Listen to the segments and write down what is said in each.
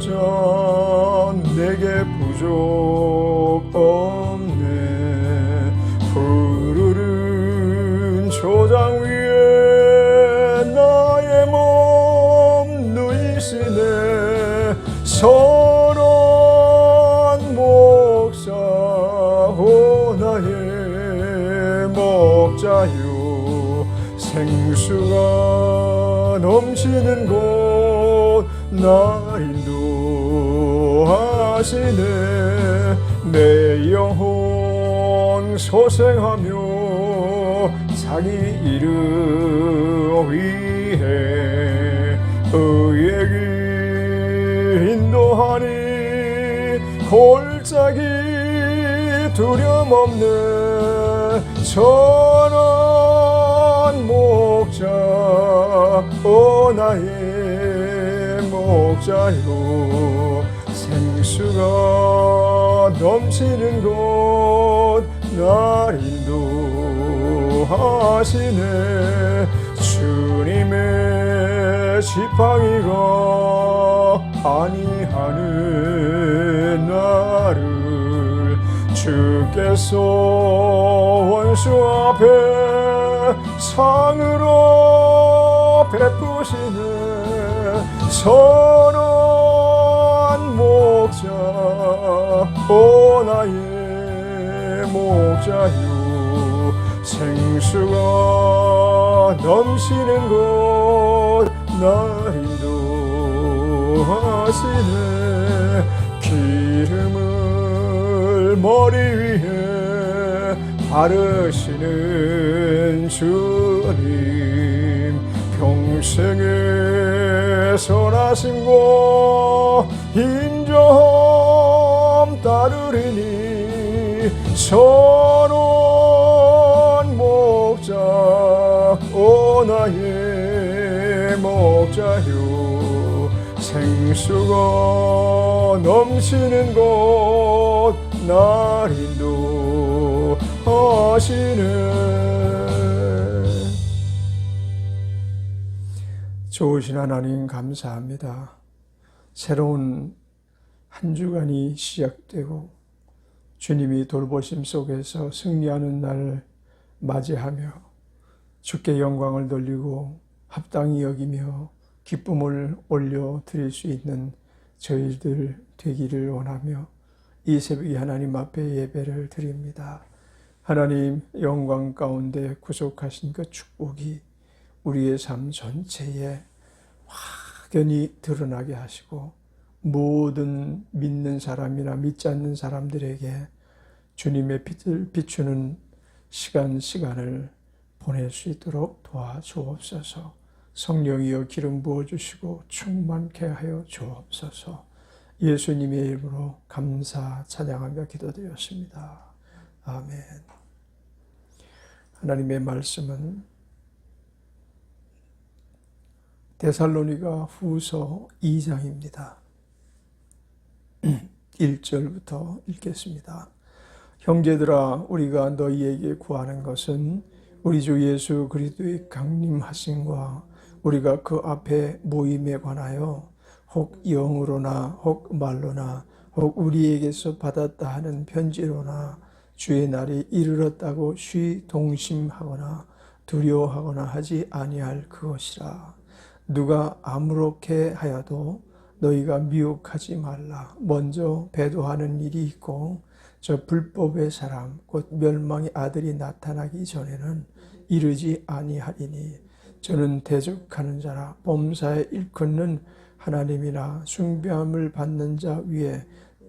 먹자 내게 부족 없네. 푸르른 초장 위에 나의 몸 누이시네. 선한 목자 오 나의 목자요. 생수가 넘치는 곳 나 인도하시네. 내 영혼 소생하며 자기 이름 위해 의의 길 인도하니 골짜기 두려움 없네. 선한 목자 오 나의 목자요. 생수가 넘치는 곳 날 인도하시네. 주님의 지팡이가 아니하는 나를 주께서 원수 앞에 상으로 베푸시네. 선한 목자 오 나의 목자요. 생수가 넘치는 곳 날 인도하시네. 기름을 머리 위에 바르시는 주님. 평생의 선하심과 인정 따르리니. 선한 목자 오 나의 목자요. 생수가 넘치는 곳 날 인도하시네. 좋으신 하나님 감사합니다. 새로운 한 주간이 시작되고 주님이 돌보심 속에서 승리하는 날을 맞이하며 주께 영광을 돌리고 합당히 여기며 기쁨을 올려드릴 수 있는 저희들 되기를 원하며 이 새벽에 하나님 앞에 예배를 드립니다. 하나님 영광 가운데 구속하신 그 축복이 우리의 삶 전체에 확연히 드러나게 하시고 모든 믿는 사람이나 믿지 않는 사람들에게 주님의 빛을 비추는 시간을 보낼 수 있도록 도와주옵소서. 성령이여 기름 부어주시고 충만케 하여 주옵소서. 예수님의 이름으로 감사 찬양하며 기도드렸습니다. 아멘. 하나님의 말씀은 데살로니가 후서 2장입니다. 1절부터 읽겠습니다. 형제들아, 우리가 너희에게 구하는 것은 우리 주 예수 그리스도의 강림하심과 우리가 그 앞에 모임에 관하여 혹 영으로나 혹 말로나 혹 우리에게서 받았다 하는 편지로나 주의 날이 이르렀다고 쉬 동심하거나 두려워하거나 하지 아니할 그것이라. 누가 아무렇게 하여도 너희가 미혹하지 말라. 먼저 배도하는 일이 있고 저 불법의 사람 곧 멸망의 아들이 나타나기 전에는 이르지 아니하리니 저는 대적하는 자라. 범사에 일컫는 하나님이나 숭배함을 받는 자 위에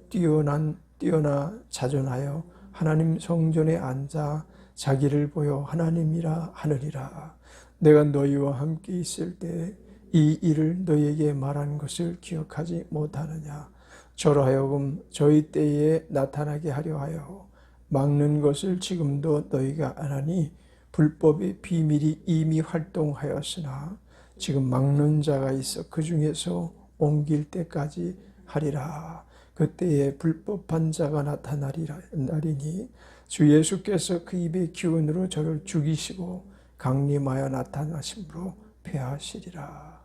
뛰어나 자존하여 하나님 성전에 앉아 자기를 보여 하나님이라 하느니라. 내가 너희와 함께 있을 때 이 일을 너희에게 말한 것을 기억하지 못하느냐. 저로 하여금 저희 때에 나타나게 하려 하여 막는 것을 지금도 너희가 안 하니 불법의 비밀이 이미 활동하였으나 지금 막는 자가 있어 그 중에서 옮길 때까지 하리라. 그때에 불법한 자가 나타나리니 주 예수께서 그 입의 기운으로 저를 죽이시고 강림하여 나타나심으로 패하시리라.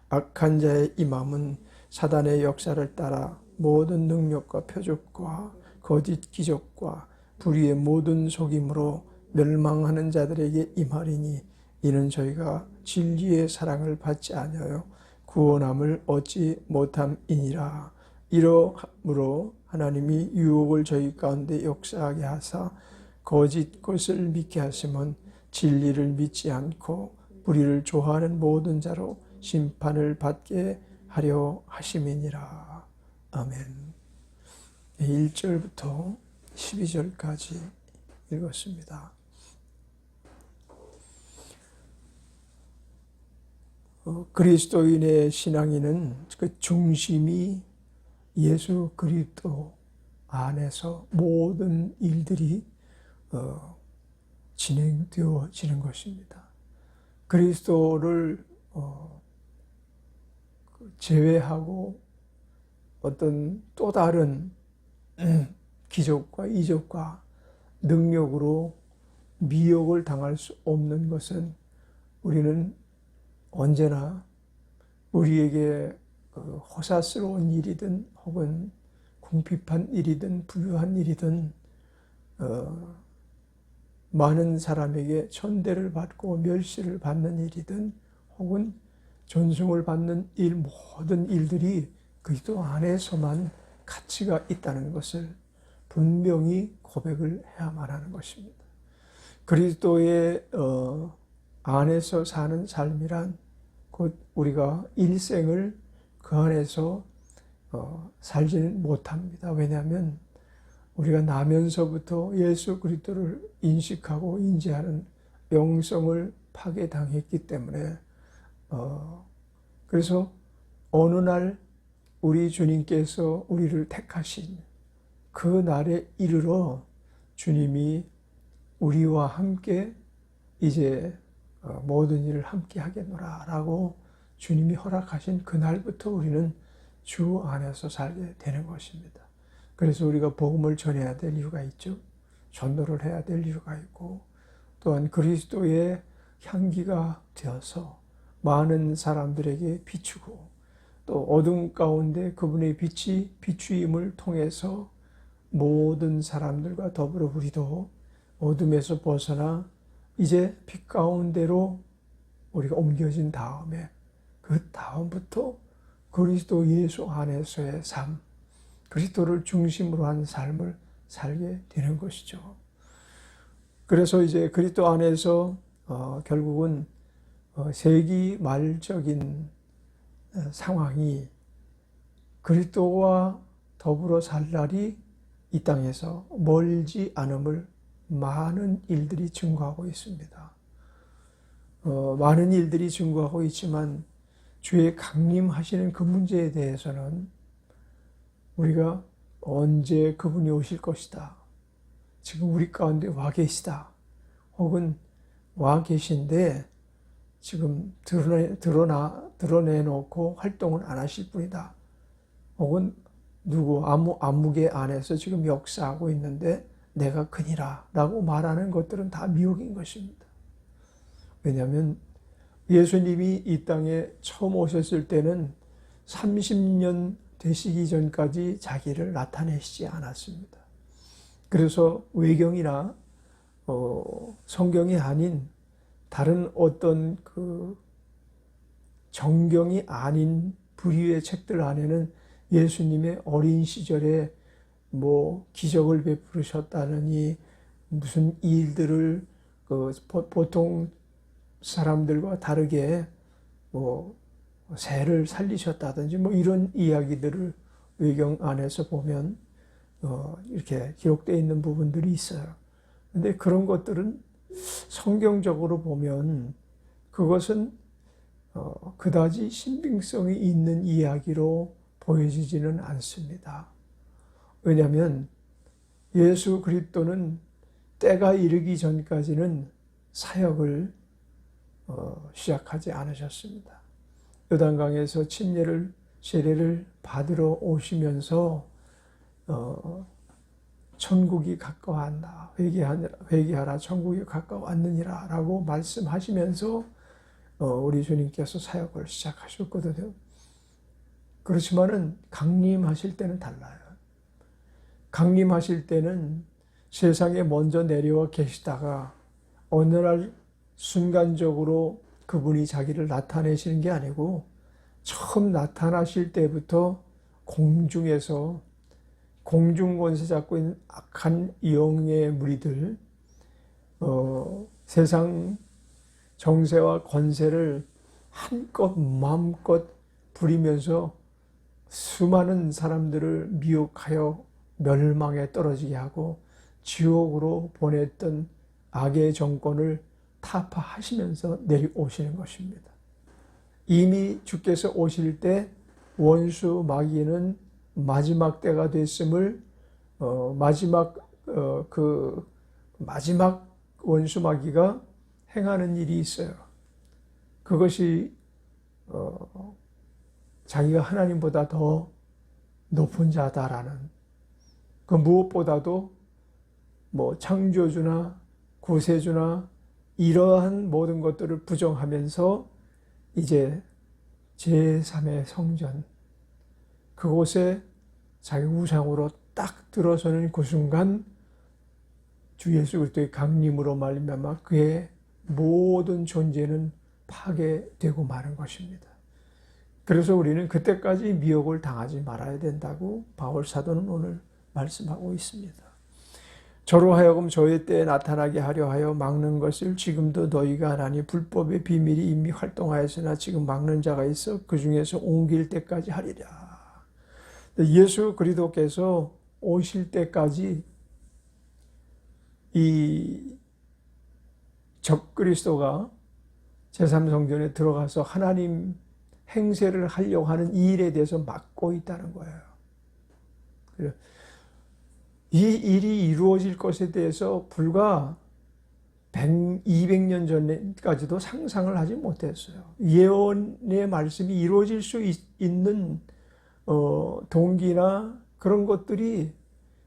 악한 자의 임함은 사단의 역사를 따라 모든 능력과 표적과 거짓 기적과 불의의 모든 속임으로 멸망하는 자들에게 임하리니 이는 저희가 진리의 사랑을 받지 아니하여 구원함을 얻지 못함이니라. 이러므로 하나님이 유혹을 저희 가운데 역사하게 하사 거짓 것을 믿게 하시면 진리를 믿지 않고 불의를 좋아하는 모든 자로 심판을 받게 하려 하심이니라. 아멘. 1절부터 12절까지 읽었습니다. 그리스도인의 신앙인은 그 중심이 예수 그리스도 안에서 모든 일들이 진행되어지는 것입니다. 그리스도를 제외하고 어떤 또 다른 기적과 이적과 능력으로 미혹을 당할 수 없는 것은 우리는 언제나 우리에게 호사스러운 일이든 혹은 궁핍한 일이든 부유한 일이든 많은 사람에게 천대를 받고 멸시를 받는 일이든 혹은 존중을 받는 일, 모든 일들이 그리스도 안에서만 가치가 있다는 것을 분명히 고백을 해야만 하는 것입니다. 그리스도의 안에서 사는 삶이란 곧 우리가 일생을 그 안에서 살지는 못합니다. 왜냐하면 우리가 나면서부터 예수 그리스도를 인식하고 인지하는 영성을 파괴당했기 때문에 그래서 어느 날 우리 주님께서 우리를 택하신 그 날에 이르러 주님이 우리와 함께 이제 모든 일을 함께 하겠노라 라고 주님이 허락하신 그날부터 우리는 주 안에서 살게 되는 것입니다. 그래서 우리가 복음을 전해야 될 이유가 있죠. 전도를 해야 될 이유가 있고 또한 그리스도의 향기가 되어서 많은 사람들에게 비추고 또 어둠 가운데 그분의 빛이 비추임을 통해서 모든 사람들과 더불어 우리도 어둠에서 벗어나 이제 빛 가운데로 우리가 옮겨진 다음에 그 다음부터 그리스도 예수 안에서의 삶, 그리스도를 중심으로 한 삶을 살게 되는 것이죠. 그래서 이제 그리스도 안에서 결국은 세기 말적인 상황이 그리스도와 더불어 살 날이 이 땅에서 멀지 않음을 많은 일들이 증거하고 있습니다. 많은 일들이 증거하고 있지만 주의 강림하시는 그 문제에 대해서는 우리가 언제 그분이 오실 것이다. 지금 우리 가운데 와 계시다. 혹은 와 계신데 지금 드러내놓고 활동을 안 하실 분이다. 혹은 누구 암묵의 안에서 지금 역사하고 있는데 내가 그니라 라고 말하는 것들은 다 미혹인 것입니다. 왜냐하면 예수님이 이 땅에 처음 오셨을 때는 30년 되시기 전까지 자기를 나타내시지 않았습니다. 그래서 외경이나 성경이 아닌 다른 어떤 그 정경이 아닌 불의의 책들 안에는 예수님의 어린 시절에 뭐 기적을 베푸셨다느니 무슨 일들을 보통 사람들과 다르게 뭐 새를 살리셨다든지 뭐 이런 이야기들을 외경 안에서 보면 이렇게 기록되어 있는 부분들이 있어요. 근데 그런 것들은 성경적으로 보면 그것은 그다지 신빙성이 있는 이야기로 보여지지는 않습니다. 왜냐하면 예수 그리스도는 때가 이르기 전까지는 사역을 시작하지 않으셨습니다. 요단강에서 세례를 받으러 오시면서 천국이 가까웠나 회개하라 천국이 가까웠느니라 라고 말씀하시면서 우리 주님께서 사역을 시작하셨거든요. 그렇지만은 강림하실 때는 달라요. 강림하실 때는 세상에 먼저 내려와 계시다가 어느 날 순간적으로 그분이 자기를 나타내시는 게 아니고 처음 나타나실 때부터 공중에서 공중 권세 잡고 있는 악한 영의 무리들, 세상 정세와 권세를 한껏 마음껏 부리면서 수많은 사람들을 미혹하여 멸망에 떨어지게 하고 지옥으로 보냈던 악의 정권을 타파하시면서 내려오시는 것입니다. 이미 주께서 오실 때 원수 마귀는 마지막 때가 됐음을 마지막 원수 마귀가 행하는 일이 있어요. 그것이 자기가 하나님보다 더 높은 자다라는, 그 무엇보다도 창조주나 구세주나 이러한 모든 것들을 부정하면서 이제 제3의 성전, 그곳에 자기 우상으로 딱 들어서는 그 순간 주 예수 그리스도의 강림으로 말미암아 그의 모든 존재는 파괴되고 마는 것입니다. 그래서 우리는 그때까지 미혹을 당하지 말아야 된다고 바울 사도는 오늘 말씀하고 있습니다. 저로 하여금 저의 때에 나타나게 하려 하여 막는 것을 지금도 너희가 하나니 불법의 비밀이 이미 활동하였으나 지금 막는 자가 있어 그 중에서 옮길 때까지 하리라. 예수 그리스도께서 오실 때까지 이 적그리스도가 제3성전에 들어가서 하나님 행세를 하려고 하는 이 일에 대해서 막고 있다는 거예요. 이 일이 이루어질 것에 대해서 불과 200년 전까지도 상상을 하지 못했어요. 예언의 말씀이 이루어질 수 있는 동기나 그런 것들이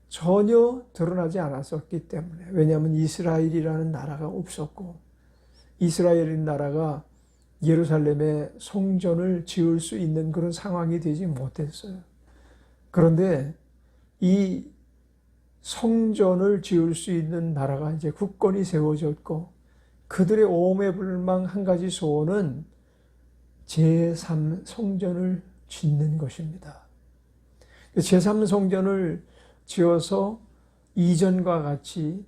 전혀 드러나지 않았었기 때문에, 왜냐하면 이스라엘이라는 나라가 없었고 이스라엘이라는 나라가 예루살렘에 성전을 지을 수 있는 그런 상황이 되지 못했어요. 그런데 이 성전을 지을 수 있는 나라가 이제 국권이 세워졌고 그들의 오매불망 한 가지 소원은 제3성전을 짓는 것입니다. 제3성전을 지어서 이전과 같이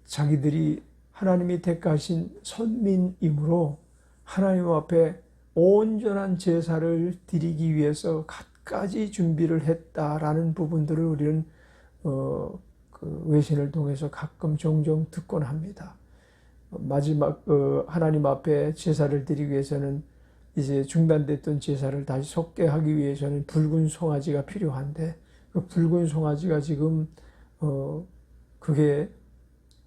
자기들이 하나님이 택하신 선민이므로 하나님 앞에 온전한 제사를 드리기 위해서 갖가지 준비를 했다라는 부분들을 우리는 그 외신을 통해서 가끔 종종 듣곤 합니다. 마지막 하나님 앞에 제사를 드리기 위해서는 이제 중단됐던 제사를 다시 속개하기 위해서는 붉은 송아지가 필요한데 그 붉은 송아지가 지금 그게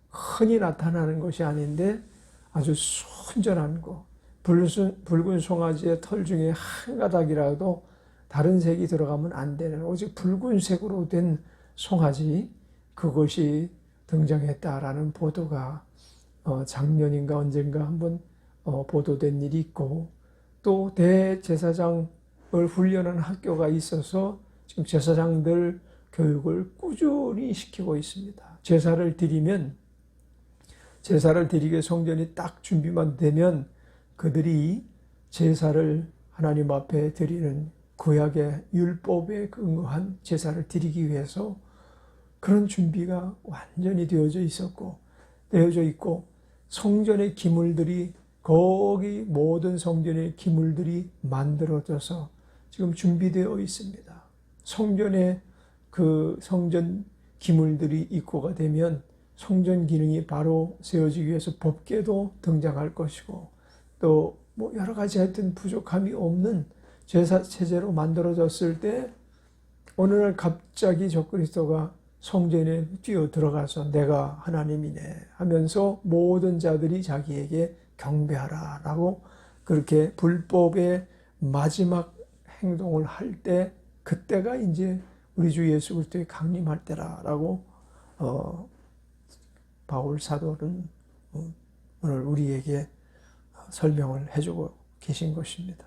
흔히 나타나는 것이 아닌데 아주 순전한 거, 붉은 송아지의 털 중에 한 가닥이라도 다른 색이 들어가면 안 되는 오직 붉은색으로 된 송아지, 그것이 등장했다라는 보도가 작년인가 언젠가 한번 보도된 일이 있고, 또 대제사장을 훈련하는 학교가 있어서 지금 제사장들 교육을 꾸준히 시키고 있습니다. 제사를 드리기 위해 성전이 딱 준비만 되면 그들이 제사를 하나님 앞에 드리는 구약의 율법에 근거한 제사를 드리기 위해서 그런 준비가 완전히 되어져 있고 성전의 기물들이 거기 모든 성전의 기물들이 만들어져서 지금 준비되어 있습니다. 성전에 그 성전 기물들이 입고가 되면 성전 기능이 바로 세워지기 위해서 법궤도 등장할 것이고 또 여러 가지 하여튼 부족함이 없는 제사 체제로 만들어졌을 때 어느 날 갑자기 적그리스도가 성전에 뛰어 들어가서 내가 하나님이네 하면서 모든 자들이 자기에게 경배하라 라고 그렇게 불법의 마지막 행동을 할 때, 그때가 이제 우리 주 예수 그리스도의 강림할 때라고 바울 사도는 오늘 우리에게 설명을 해주고 계신 것입니다.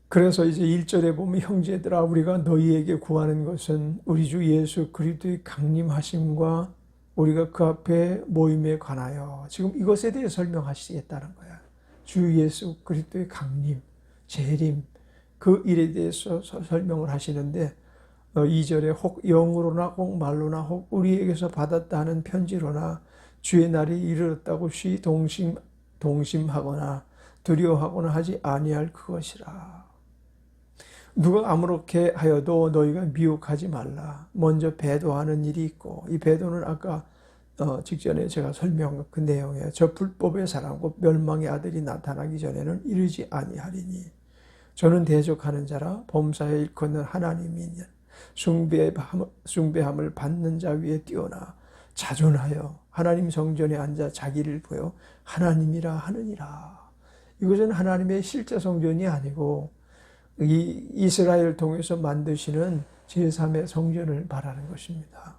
그래서 이제 1절에 보면 형제들아 우리가 너희에게 구하는 것은 우리 주 예수 그리스도의 강림하심과 우리가 그 앞에 모임에 관하여 지금 이것에 대해 설명하시겠다는 거야. 주 예수 그리스도의 강림, 재림 그 일에 대해서 설명을 하시는데 2절에 혹 영으로나 혹 말로나 혹 우리에게서 받았다 하는 편지로나 주의 날이 이르렀다고 동심하거나 두려워하거나 하지 아니할 그것이라. 누가 아무렇게 하여도 너희가 미혹하지 말라. 먼저 배도하는 일이 있고 이 배도는 아까 직전에 제가 설명한 그 내용이에요. 저 불법의 사람 곧 멸망의 아들이 나타나기 전에는 이르지 아니하리니 저는 대적하는 자라 범사에 일컫는 하나님이니 숭배함을 받는 자 위에 뛰어나 자존하여 하나님 성전에 앉아 자기를 보여 하나님이라 하느니라. 이것은 하나님의 실제 성전이 아니고 이 이스라엘을 통해서 만드시는 제3의 성전을 말하는 것입니다.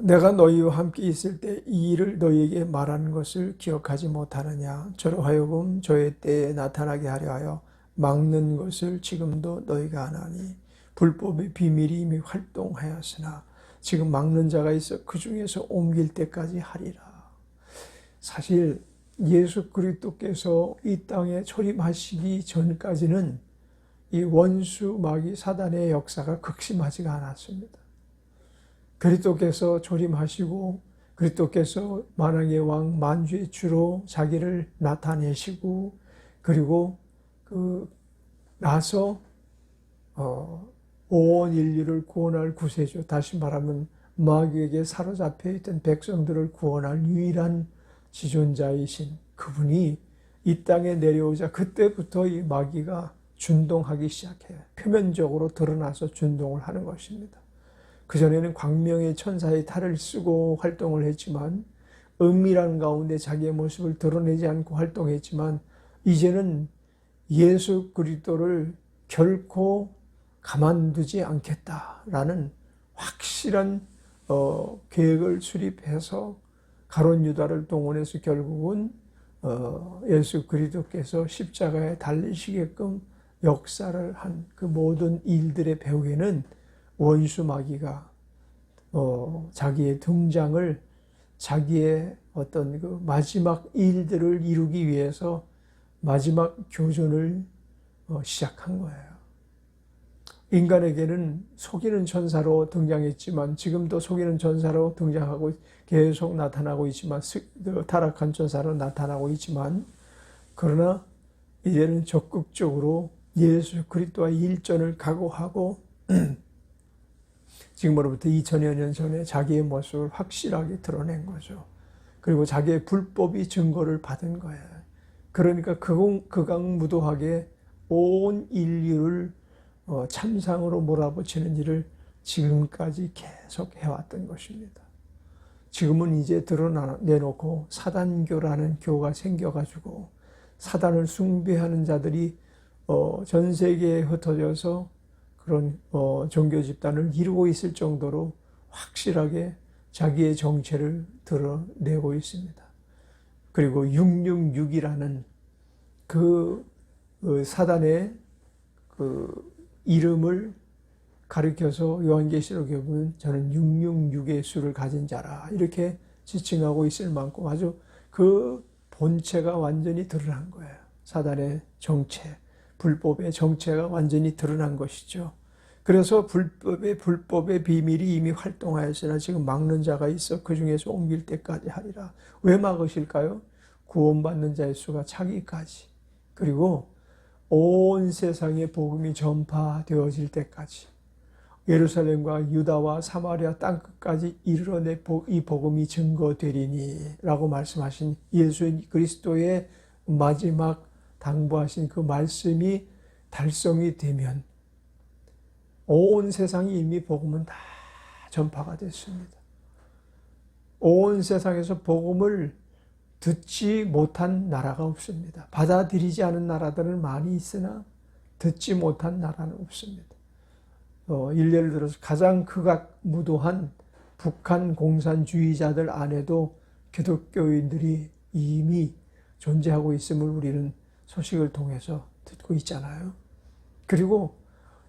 내가 너희와 함께 있을 때 이 일을 너희에게 말하는 것을 기억하지 못하느냐. 저로 하여금 저의 때에 나타나게 하려 하여 막는 것을 지금도 너희가 하나니 불법의 비밀이 이미 활동하였으나 지금 막는 자가 있어 그 중에서 옮길 때까지 하리라. 사실 예수 그리스도께서 이 땅에 초림하시기 전까지는 이 원수 마귀 사단의 역사가 극심하지가 않았습니다. 그리스도께서 초림하시고 그리스도께서 만왕의 왕 만주의 주로 자기를 나타내시고 그리고 나서 온 인류를 구원할 구세주, 다시 말하면 마귀에게 사로잡혀 있던 백성들을 구원할 유일한 지존자이신 그분이 이 땅에 내려오자 그때부터 이 마귀가 준동하기 시작해요. 표면적으로 드러나서 준동을 하는 것입니다. 그전에는 광명의 천사의 탈을 쓰고 활동을 했지만 은밀한 가운데 자기의 모습을 드러내지 않고 활동했지만 이제는 예수 그리스도를 결코 가만두지 않겠다라는 확실한 계획을 수립해서 가룟 유다를 동원해서 결국은 예수 그리스도께서 십자가에 달리시게끔 역사를 한 그 모든 일들의 배후에는 원수 마귀가 자기의 등장을 자기의 어떤 그 마지막 일들을 이루기 위해서 마지막 교전을 시작한 거예요. 인간에게는 속이는 천사로 등장했지만 지금도 속이는 천사로 등장하고 계속 나타나고 있지만 타락한 천사로 나타나고 있지만 그러나 이제는 적극적으로 예수 그리스도와의 일전을 각오하고 지금으로부터 2000여 년 전에 자기의 모습을 확실하게 드러낸 거죠. 그리고 자기의 불법이 증거를 받은 거예요. 그러니까 극악무도하게 온 인류를 참상으로 몰아붙이는 일을 지금까지 계속 해왔던 것입니다. 지금은 이제 드러내놓고 사단교라는 교가 생겨가지고 사단을 숭배하는 자들이 전 세계에 흩어져서 그런 종교 집단을 이루고 있을 정도로 확실하게 자기의 정체를 드러내고 있습니다. 그리고 666이라는 그 사단의 그 이름을 가리켜서 요한계시록에 보면 저는 666의 수를 가진 자라 이렇게 지칭하고 있을 만큼 아주 그 본체가 완전히 드러난 거예요. 사단의 정체, 불법의 정체가 완전히 드러난 것이죠. 그래서 불법의 비밀이 이미 활동하였으나 지금 막는 자가 있어 그 중에서 옮길 때까지 하리라. 왜 막으실까요? 구원받는 자의 수가 차기까지 그리고 온 세상에 복음이 전파되어질 때까지 예루살렘과 유다와 사마리아 땅끝까지 이르러내 이 복음이 증거되리니 라고 말씀하신 예수 그리스도의 마지막 당부하신 그 말씀이 달성이 되면 온 세상이 이미 복음은 다 전파가 됐습니다. 온 세상에서 복음을 듣지 못한 나라가 없습니다. 받아들이지 않은 나라들은 많이 있으나 듣지 못한 나라는 없습니다. 일례를 들어서 가장 극악무도한 북한 공산주의자들 안에도 기독교인들이 이미 존재하고 있음을 우리는 소식을 통해서 듣고 있잖아요. 그리고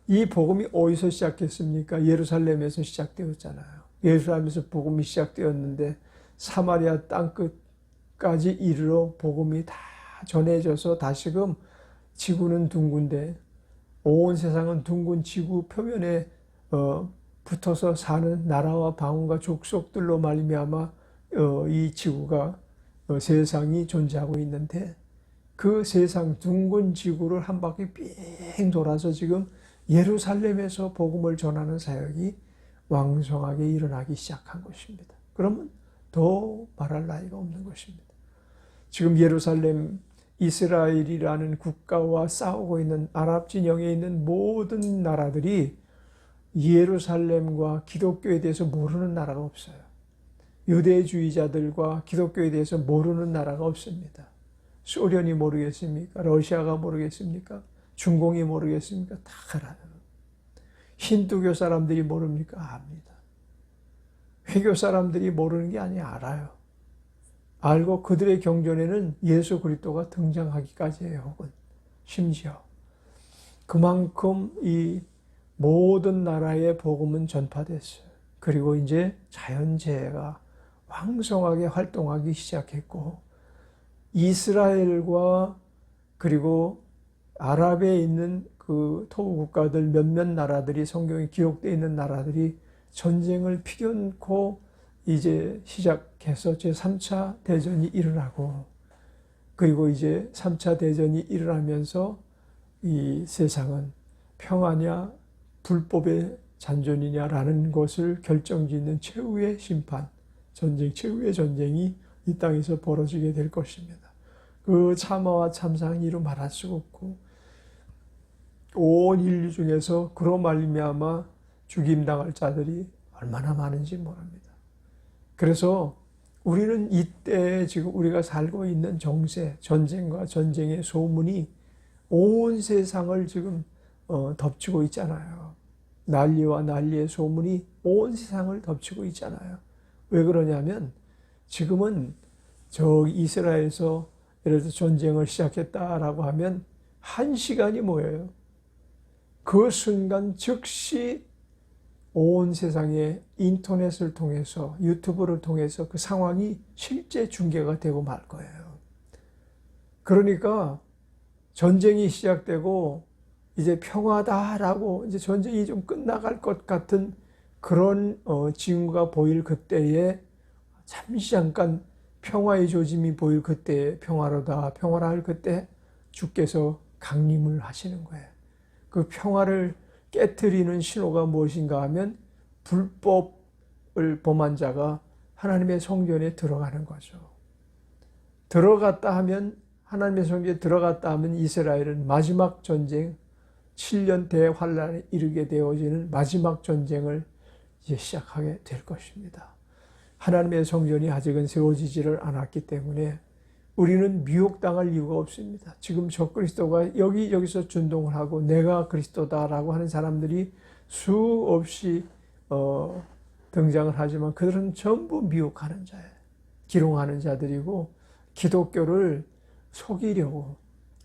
이 복음이 어디서 시작했습니까? 예루살렘에서 시작되었잖아요. 예루살렘에서 복음이 시작되었는데 사마리아 땅끝까지 이르러 복음이 다 전해져서 다시금 지구는 둥근데 온 세상은 둥근 지구 표면에 붙어서 사는 나라와 방언과 족속들로 말미암아 이 지구가 세상이 존재하고 있는데 그 세상 둥근 지구를 한 바퀴 삥 돌아서 지금 예루살렘에서 복음을 전하는 사역이 왕성하게 일어나기 시작한 것입니다. 그러면 더 말할 나위가 없는 것입니다. 지금 예루살렘 이스라엘이라는 국가와 싸우고 있는 아랍 진영에 있는 모든 나라들이 예루살렘과 기독교에 대해서 모르는 나라가 없어요. 유대주의자들과 기독교에 대해서 모르는 나라가 없습니다. 소련이 모르겠습니까? 러시아가 모르겠습니까? 중공이 모르겠습니까? 다 알아요. 힌두교 사람들이 모릅니까? 압니다. 회교 사람들이 모르는 게 아니라 알아요. 알고 그들의 경전에는 예수 그리스도가 등장하기까지 해요. 혹은 심지어 그만큼 이 모든 나라의 복음은 전파됐어요. 그리고 이제 자연재해가 왕성하게 활동하기 시작했고 이스라엘과 그리고 아랍에 있는 그 토부 국가들 몇몇 나라들이 성경에 기록되어 있는 나라들이 전쟁을 피겨놓고 이제 시작해서 제3차 대전이 일어나고 그리고 이제 3차 대전이 일어나면서 이 세상은 평화냐 불법의 잔존이냐라는 것을 결정짓는 최후의 심판, 전쟁, 최후의 전쟁이 이 땅에서 벌어지게 될 것입니다. 그 참화와 참상이 이루 말할 수가 없고 온 인류 중에서 그로 말미암아 죽임당할 자들이 얼마나 많은지 모릅니다. 그래서 우리는 이때 지금 우리가 살고 있는 정세, 전쟁과 전쟁의 소문이 온 세상을 지금 덮치고 있잖아요. 난리와 난리의 소문이 온 세상을 덮치고 있잖아요. 왜 그러냐면 지금은 저 이스라엘에서 예를 들어 전쟁을 시작했다라고 하면 한 시간이 뭐예요? 그 순간 즉시 온 세상에 인터넷을 통해서 유튜브를 통해서 그 상황이 실제 중계가 되고 말 거예요. 그러니까 전쟁이 시작되고 이제 평화다라고 이제 전쟁이 좀 끝나갈 것 같은 그런 징후가 보일 그때에 잠시 잠깐 평화의 조짐이 보일 그때에 평화로다 평화라 할 그때 주께서 강림을 하시는 거예요. 그 평화를 깨트리는 신호가 무엇인가 하면 불법을 범한 자가 하나님의 성전에 들어가는 거죠. 들어갔다 하면 하나님의 성전에 들어갔다 하면 이스라엘은 마지막 전쟁 7년 대환란에 이르게 되어지는 마지막 전쟁을 이제 시작하게 될 것입니다. 하나님의 성전이 아직은 세워지지를 않았기 때문에 우리는 미혹당할 이유가 없습니다. 지금 적그리스도가 여기저기서 준동을 하고 내가 그리스도다라고 하는 사람들이 수없이 등장을 하지만 그들은 전부 미혹하는 자예요. 기롱하는 자들이고 기독교를 속이려고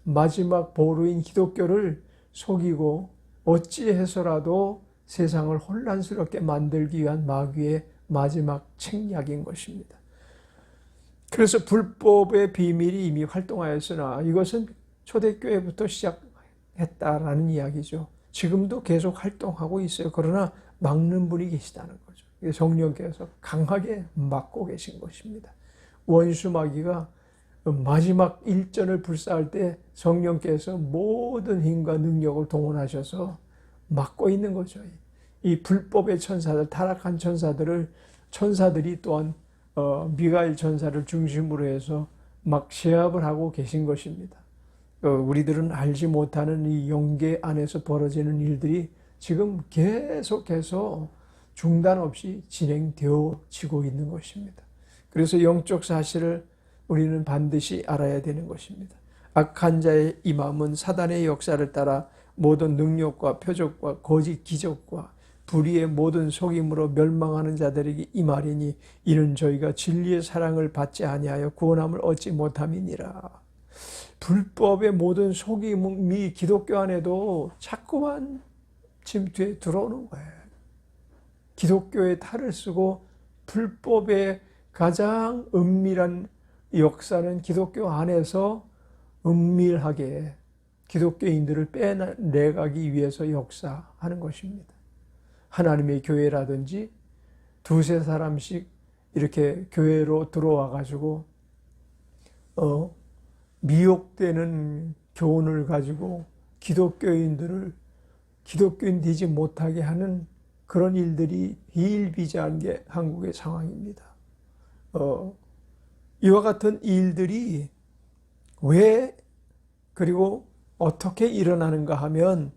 마지막 보루인 기독교를 속이고 어찌해서라도 세상을 혼란스럽게 만들기 위한 마귀의 마지막 책략인 것입니다. 그래서 불법의 비밀이 이미 활동하였으나 이것은 초대교회부터 시작했다라는 이야기죠. 지금도 계속 활동하고 있어요. 그러나 막는 분이 계시다는 거죠. 성령께서 강하게 막고 계신 것입니다. 원수 마귀가 마지막 일전을 불사할 때 성령께서 모든 힘과 능력을 동원하셔서 막고 있는 거죠. 이 불법의 천사들, 타락한 천사들이 또한 미가엘 천사를 중심으로 해서 막 제압을 하고 계신 것입니다. 우리들은 알지 못하는 이 영계 안에서 벌어지는 일들이 지금 계속해서 중단 없이 진행되어지고 있는 것입니다. 그래서 영적 사실을 우리는 반드시 알아야 되는 것입니다. 악한 자의 이 마음은 사단의 역사를 따라 모든 능력과 표적과 거짓 기적과 불의의 모든 속임으로 멸망하는 자들에게 이 말이니 이는 저희가 진리의 사랑을 받지 아니하여 구원함을 얻지 못함이니라. 불법의 모든 속임이 기독교 안에도 자꾸만 침투해 들어오는 거예요. 기독교의 탈을 쓰고 불법의 가장 은밀한 역사는 기독교 안에서 은밀하게 기독교인들을 빼내가기 위해서 역사하는 것입니다. 하나님의 교회라든지 두세 사람씩 이렇게 교회로 들어와 가지고 미혹되는 교훈을 가지고 기독교인들을 기독교인 되지 못하게 하는 그런 일들이 비일비재한 게 한국의 상황입니다. 이와 같은 일들이 왜 그리고 어떻게 일어나는가 하면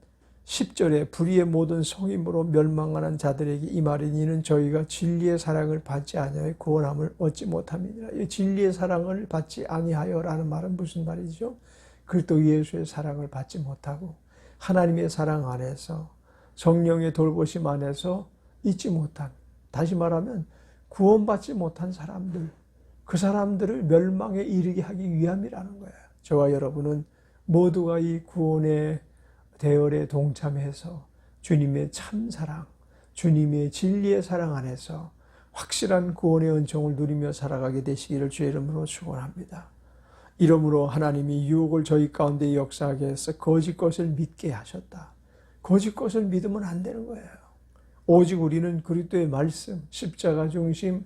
10절에 불의의 모든 속임으로 멸망하는 자들에게 임하리니 이는 저희가 진리의 사랑을 받지 아니하여 구원함을 얻지 못함이니라. 이 진리의 사랑을 받지 아니하여라는 말은 무슨 말이죠? 그리스도 예수의 사랑을 받지 못하고 하나님의 사랑 안에서 성령의 돌보심 안에서 있지 못한, 다시 말하면 구원받지 못한 사람들, 그 사람들을 멸망에 이르게 하기 위함이라는 거예요. 저와 여러분은 모두가 이 구원의 대열에 동참해서 주님의 참사랑, 주님의 진리의 사랑 안에서 확실한 구원의 은총을 누리며 살아가게 되시기를 주의 이름으로 축원합니다. 이러므로 하나님이 유혹을 저희 가운데 역사하게 해서 거짓 것을 믿게 하셨다. 거짓 것을 믿으면 안 되는 거예요. 오직 우리는 그리스도의 말씀, 십자가 중심,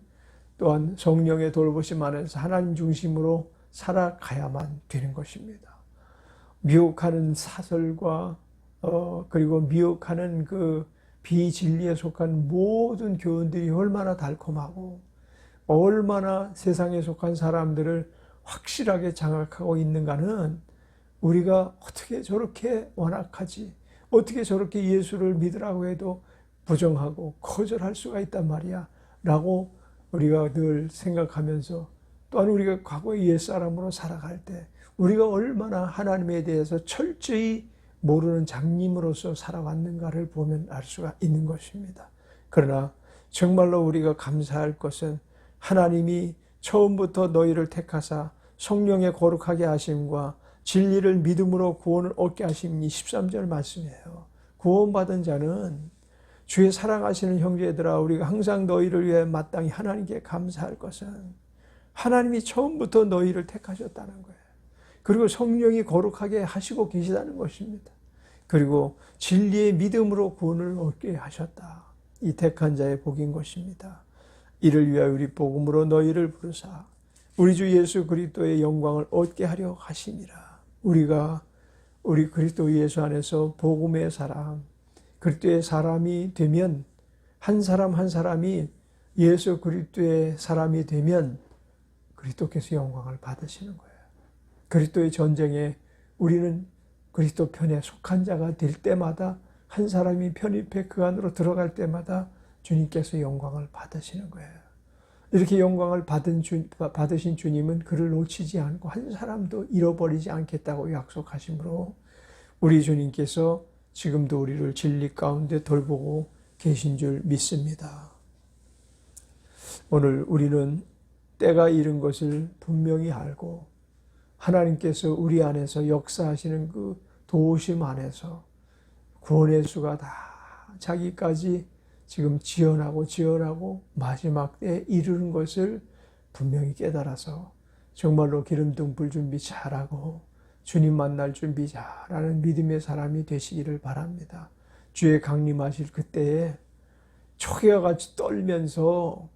또한 성령의 돌보심 안에서 하나님 중심으로 살아가야만 되는 것입니다. 미혹하는 사설과 그리고 미혹하는 그 비진리에 속한 모든 교훈들이 얼마나 달콤하고 얼마나 세상에 속한 사람들을 확실하게 장악하고 있는가는 우리가 어떻게 저렇게 완악하지, 어떻게 저렇게 예수를 믿으라고 해도 부정하고 거절할 수가 있단 말이야 라고 우리가 늘 생각하면서, 또한 우리가 과거의 옛사람으로 살아갈 때 우리가 얼마나 하나님에 대해서 철저히 모르는 장님으로서 살아왔는가를 보면 알 수가 있는 것입니다. 그러나 정말로 우리가 감사할 것은 하나님이 처음부터 너희를 택하사 성령의 거룩하게 하심과 진리를 믿음으로 구원을 얻게 하심이 13절 말씀이에요. 구원받은 자는 주의 사랑하시는 형제들아, 우리가 항상 너희를 위해 마땅히 하나님께 감사할 것은 하나님이 처음부터 너희를 택하셨다는 거예요. 그리고 성령이 거룩하게 하시고 계시다는 것입니다. 그리고 진리의 믿음으로 구원을 얻게 하셨다. 이 택한 자의 복인 것입니다. 이를 위하여 우리 복음으로 너희를 부르사 우리 주 예수 그리스도의 영광을 얻게 하려 하심이라. 우리가 우리 그리스도 예수 안에서 복음의 사람, 그리스도의 사람이 되면, 한 사람 한 사람이 예수 그리스도의 사람이 되면 그리스도께서 영광을 받으시는 거예요. 그리스도의 전쟁에 우리는 그리스도 편에 속한 자가 될 때마다, 한 사람이 편입해 그 안으로 들어갈 때마다 주님께서 영광을 받으시는 거예요. 이렇게 영광을 받으신 주님은 그를 놓치지 않고 한 사람도 잃어버리지 않겠다고 약속하시므로 우리 주님께서 지금도 우리를 진리 가운데 돌보고 계신 줄 믿습니다. 오늘 우리는 때가 이른 것을 분명히 알고 하나님께서 우리 안에서 역사하시는 그 도우심 안에서 구원의 수가 다 자기까지 지금 지연하고 마지막 때에 이르는 것을 분명히 깨달아서 정말로 기름등불 준비 잘하고 주님 만날 준비 잘하는 믿음의 사람이 되시기를 바랍니다. 주의 강림하실 그때에 초계와 같이 떨면서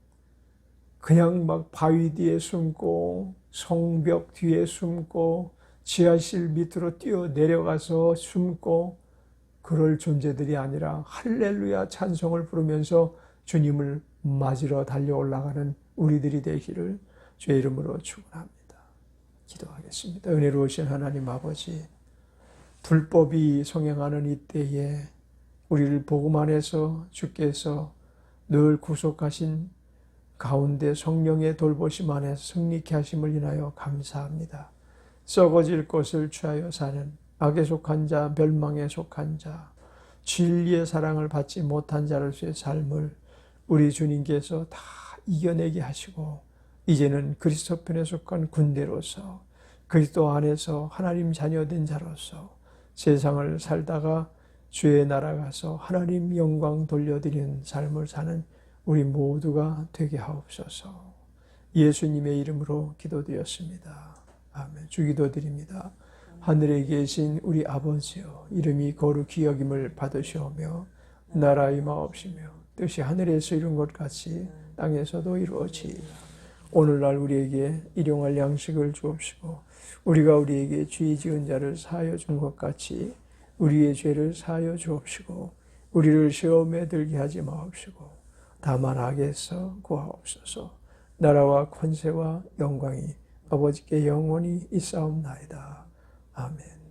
그냥 막 바위 뒤에 숨고 성벽 뒤에 숨고 지하실 밑으로 뛰어 내려가서 숨고 그럴 존재들이 아니라 할렐루야 찬송을 부르면서 주님을 맞으러 달려 올라가는 우리들이 되기를 주의 이름으로 축원합니다. 기도하겠습니다. 은혜로우신 하나님 아버지, 불법이 성행하는 이때에 우리를 복음 안에서 주께서 늘 구속하신 가운데 성령의 돌보심 안에서 승리케 하심을 인하여 감사합니다. 썩어질 것을 취하여 사는 악에 속한 자, 멸망에 속한 자, 진리의 사랑을 받지 못한 자로서의 삶을 우리 주님께서 다 이겨내게 하시고 이제는 그리스도 편에 속한 군대로서 그리스도 안에서 하나님 자녀된 자로서 세상을 살다가 주의 나라 가서 하나님 영광 돌려드리는 삶을 사는 우리 모두가 되게 하옵소서. 예수님의 이름으로 기도드렸습니다. 아멘. 주기도 드립니다. 하늘에 계신 우리 아버지여, 이름이 거룩히 여김을 받으시오며 나라 임하옵시며 뜻이 하늘에서 이룬 것 같이 땅에서도 이루어지이다. 오늘날 우리에게 일용할 양식을 주옵시고 우리가 우리에게 죄 지은 자를 사하여 준 것 같이 우리의 죄를 사하여 주옵시고 우리를 시험에 들게 하지 마옵시고 다만 악에서 구하옵소서. 나라와 권세와 영광이 아버지께 영원히 있사옵나이다. 아멘.